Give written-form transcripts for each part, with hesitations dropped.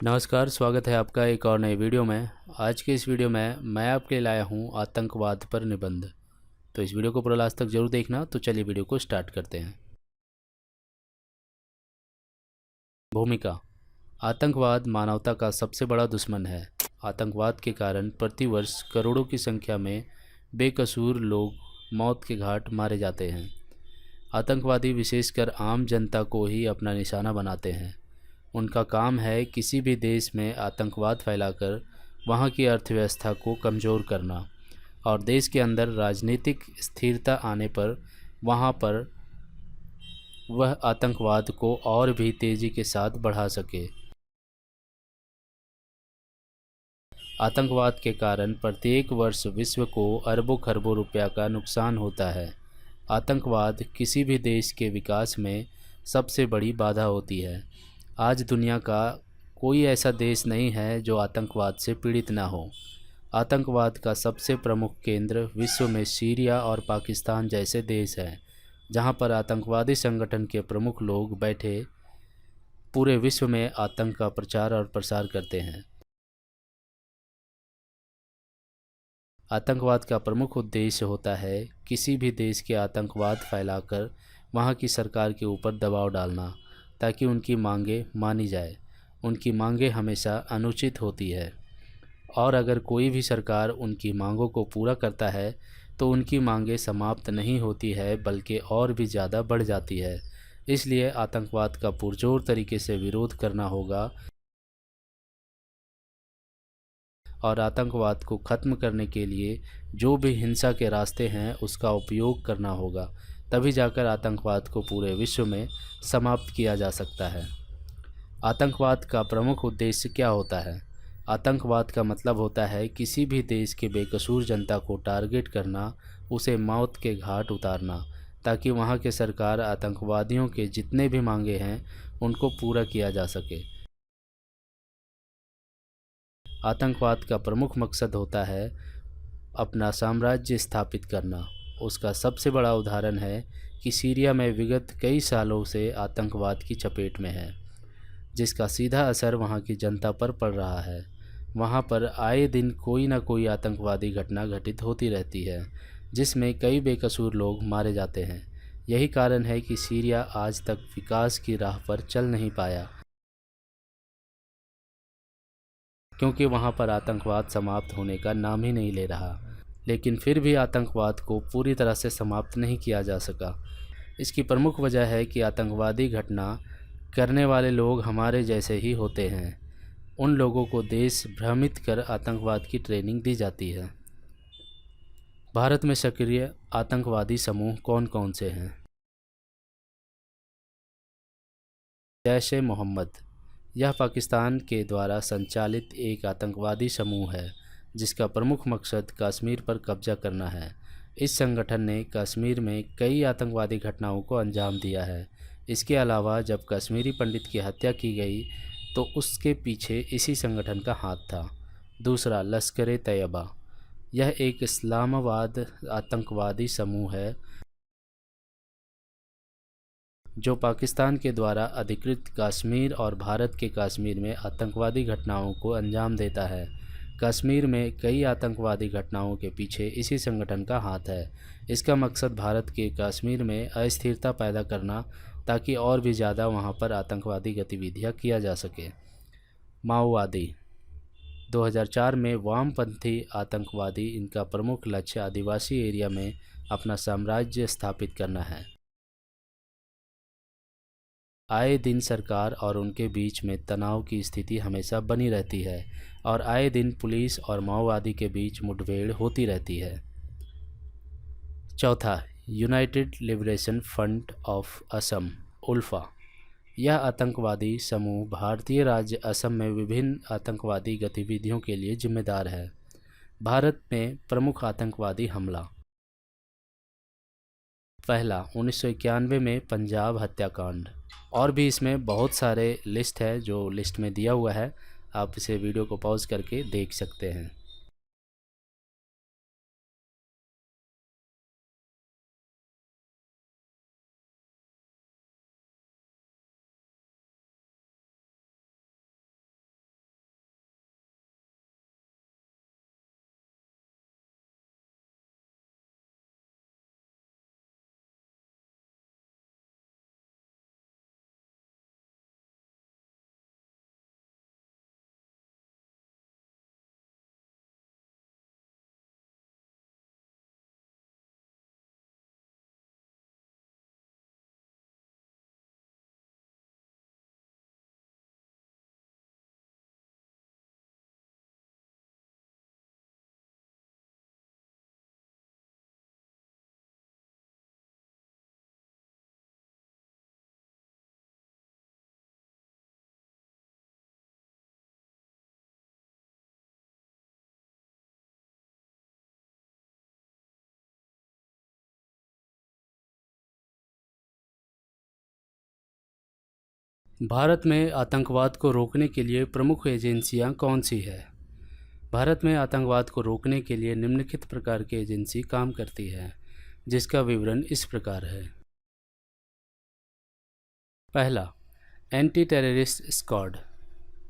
नमस्कार, स्वागत है आपका एक और नई वीडियो में। आज के इस वीडियो में मैं आपके लिए लाया हूँ आतंकवाद पर निबंध। तो इस वीडियो को पूरा लास्ट तक जरूर देखना। तो चलिए वीडियो को स्टार्ट करते हैं। भूमिका। आतंकवाद मानवता का सबसे बड़ा दुश्मन है। आतंकवाद के कारण प्रतिवर्ष करोड़ों की संख्या में बेकसूर लोग मौत के घाट मारे जाते हैं। आतंकवादी विशेषकर आम जनता को ही अपना निशाना बनाते हैं। उनका काम है किसी भी देश में आतंकवाद फैलाकर वहाँ की अर्थव्यवस्था को कमज़ोर करना और देश के अंदर राजनीतिक स्थिरता आने पर वहाँ पर वह आतंकवाद को और भी तेज़ी के साथ बढ़ा सके। आतंकवाद के कारण प्रत्येक वर्ष विश्व को अरबों खरबों रुपया का नुकसान होता है। आतंकवाद किसी भी देश के विकास में सबसे बड़ी बाधा होती है। आज दुनिया का कोई ऐसा देश नहीं है जो आतंकवाद से पीड़ित ना हो। आतंकवाद का सबसे प्रमुख केंद्र विश्व में सीरिया और पाकिस्तान जैसे देश हैं, जहां पर आतंकवादी संगठन के प्रमुख लोग बैठे पूरे विश्व में आतंक का प्रचार और प्रसार करते हैं। आतंकवाद का प्रमुख उद्देश्य होता है किसी भी देश के आतंकवाद फैलाकर वहाँ की सरकार के ऊपर दबाव डालना, ताकि उनकी मांगें मानी जाए। उनकी मांगें हमेशा अनुचित होती है और अगर कोई भी सरकार उनकी मांगों को पूरा करता है तो उनकी मांगें समाप्त नहीं होती है, बल्कि और भी ज़्यादा बढ़ जाती है। इसलिए आतंकवाद का पुरजोर तरीके से विरोध करना होगा और आतंकवाद को ख़त्म करने के लिए जो भी हिंसा के रास्ते हैं उसका उपयोग करना होगा। तभी जाकर आतंकवाद को पूरे विश्व में समाप्त किया जा सकता है। आतंकवाद का प्रमुख उद्देश्य क्या होता है? आतंकवाद का मतलब होता है किसी भी देश के बेकसूर जनता को टारगेट करना, उसे मौत के घाट उतारना, ताकि वहाँ के सरकार आतंकवादियों के जितने भी मांगे हैं उनको पूरा किया जा सके। आतंकवाद का प्रमुख मकसद होता है अपना साम्राज्य स्थापित करना। उसका सबसे बड़ा उदाहरण है कि सीरिया में विगत कई सालों से आतंकवाद की चपेट में है, जिसका सीधा असर वहाँ की जनता पर पड़ रहा है। वहाँ पर आए दिन कोई ना कोई आतंकवादी घटना घटित होती रहती है, जिसमें कई बेकसूर लोग मारे जाते हैं। यही कारण है कि सीरिया आज तक विकास की राह पर चल नहीं पाया, क्योंकि वहाँ पर आतंकवाद समाप्त होने का नाम ही नहीं ले रहा। लेकिन फिर भी आतंकवाद को पूरी तरह से समाप्त नहीं किया जा सका। इसकी प्रमुख वजह है कि आतंकवादी घटना करने वाले लोग हमारे जैसे ही होते हैं। उन लोगों को देश भ्रमित कर आतंकवाद की ट्रेनिंग दी जाती है। भारत में सक्रिय आतंकवादी समूह कौन कौन से हैं? जैश ए मोहम्मद। यह पाकिस्तान के द्वारा संचालित एक आतंकवादी समूह है, जिसका प्रमुख मकसद कश्मीर पर कब्जा करना है। इस संगठन ने कश्मीर में कई आतंकवादी घटनाओं को अंजाम दिया है। इसके अलावा जब कश्मीरी पंडित की हत्या की गई तो उसके पीछे इसी संगठन का हाथ था। दूसरा, लश्कर ए तैयबा। यह एक इस्लामाबाद आतंकवादी समूह है जो पाकिस्तान के द्वारा अधिकृत कश्मीर और भारत के कश्मीर में आतंकवादी घटनाओं को अंजाम देता है। कश्मीर में कई आतंकवादी घटनाओं के पीछे इसी संगठन का हाथ है। इसका मकसद भारत के कश्मीर में अस्थिरता पैदा करना, ताकि और भी ज़्यादा वहाँ पर आतंकवादी गतिविधियाँ किया जा सके। माओवादी। 2004 में वामपंथी आतंकवादी, इनका प्रमुख लक्ष्य आदिवासी एरिया में अपना साम्राज्य स्थापित करना है। आए दिन सरकार और उनके बीच में तनाव की स्थिति हमेशा बनी रहती है और आए दिन पुलिस और माओवादी के बीच मुठभेड़ होती रहती है। चौथा, United Liberation Front of Assam ULFA. यह आतंकवादी समूह भारतीय राज्य असम में विभिन्न आतंकवादी गतिविधियों के लिए जिम्मेदार है। भारत में प्रमुख आतंकवादी हमला। पहला, 1991 में पंजाब हत्याकांड। और भी इसमें बहुत सारे लिस्ट है जो लिस्ट में दिया हुआ है, आप इसे वीडियो को पॉज करके देख सकते हैं। भारत में आतंकवाद को रोकने के लिए प्रमुख एजेंसियां कौन सी है? भारत में आतंकवाद को रोकने के लिए निम्नलिखित प्रकार की एजेंसी काम करती है, जिसका विवरण इस प्रकार है। पहला, anti terrorist squad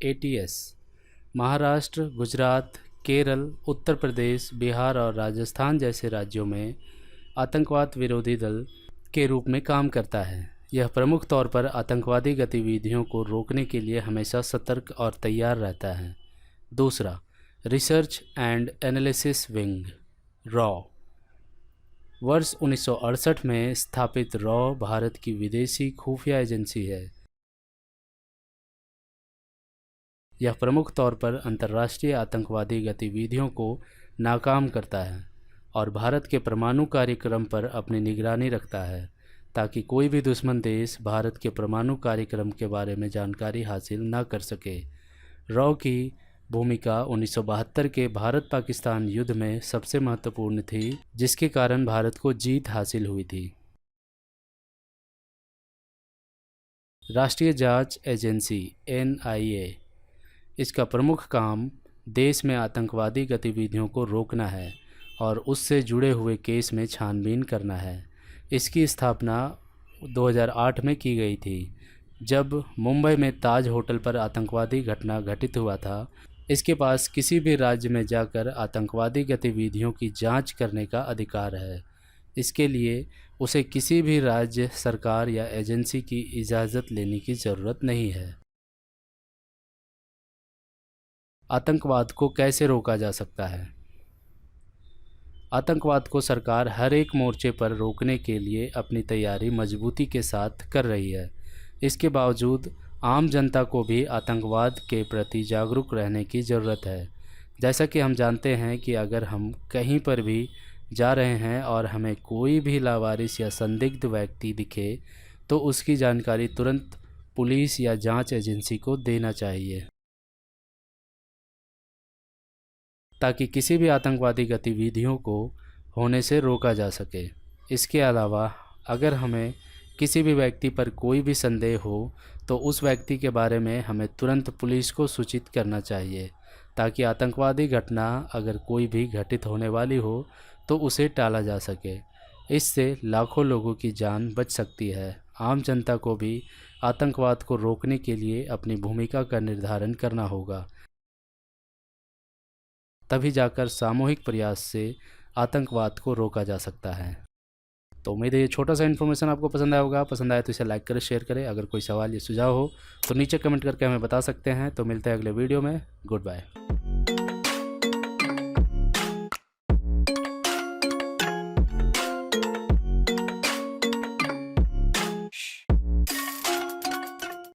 (ATS). Maharashtra, Gujarat, Kerala, Uttar Pradesh, Bihar और राजस्थान जैसे राज्यों में आतंकवाद विरोधी दल के रूप में काम करता है। यह प्रमुख तौर पर आतंकवादी गतिविधियों को रोकने के लिए हमेशा सतर्क और तैयार रहता है। दूसरा, research and analysis wing (raw). वर्ष 1968 में स्थापित रॉ भारत की विदेशी खुफिया एजेंसी है। यह प्रमुख तौर पर अंतर्राष्ट्रीय आतंकवादी गतिविधियों को नाकाम करता है और भारत के परमाणु कार्यक्रम पर अपनी निगरानी रखता है, ताकि कोई भी दुश्मन देश भारत के परमाणु कार्यक्रम के बारे में जानकारी हासिल न कर सके। रॉ की भूमिका 1972 के भारत पाकिस्तान युद्ध में सबसे महत्वपूर्ण थी, जिसके कारण भारत को जीत हासिल हुई थी। राष्ट्रीय जांच एजेंसी (NIA). इसका प्रमुख काम देश में आतंकवादी गतिविधियों को रोकना है और उससे जुड़े हुए केस में छानबीन करना है। इसकी स्थापना 2008 में की गई थी, जब मुंबई में ताज होटल पर आतंकवादी घटना घटित हुआ था। इसके पास किसी भी राज्य में जाकर आतंकवादी गतिविधियों की जांच करने का अधिकार है। इसके लिए उसे किसी भी राज्य सरकार या एजेंसी की इजाज़त लेने की ज़रूरत नहीं है। आतंकवाद को कैसे रोका जा सकता है? आतंकवाद को सरकार हर एक मोर्चे पर रोकने के लिए अपनी तैयारी मजबूती के साथ कर रही है। इसके बावजूद आम जनता को भी आतंकवाद के प्रति जागरूक रहने की ज़रूरत है। जैसा कि हम जानते हैं कि अगर हम कहीं पर भी जा रहे हैं और हमें कोई भी लावारिस या संदिग्ध व्यक्ति दिखे, तो उसकी जानकारी तुरंत पुलिस या जांच एजेंसी को देना चाहिए, ताकि किसी भी आतंकवादी गतिविधियों को होने से रोका जा सके। इसके अलावा अगर हमें किसी भी व्यक्ति पर कोई भी संदेह हो, तो उस व्यक्ति के बारे में हमें तुरंत पुलिस को सूचित करना चाहिए, ताकि आतंकवादी घटना अगर कोई भी घटित होने वाली हो तो उसे टाला जा सके। इससे लाखों लोगों की जान बच सकती है। आम जनता को भी आतंकवाद को रोकने के लिए अपनी भूमिका का निर्धारण करना होगा, तभी जाकर सामूहिक प्रयास से आतंकवाद को रोका जा सकता है। तो उम्मीद है ये छोटा सा इन्फॉर्मेशन आपको पसंद आया होगा। पसंद आया तो इसे लाइक करें, शेयर करें। अगर कोई सवाल या सुझाव हो तो नीचे कमेंट करके हमें बता सकते हैं। तो मिलते हैं अगले वीडियो में। Good bye.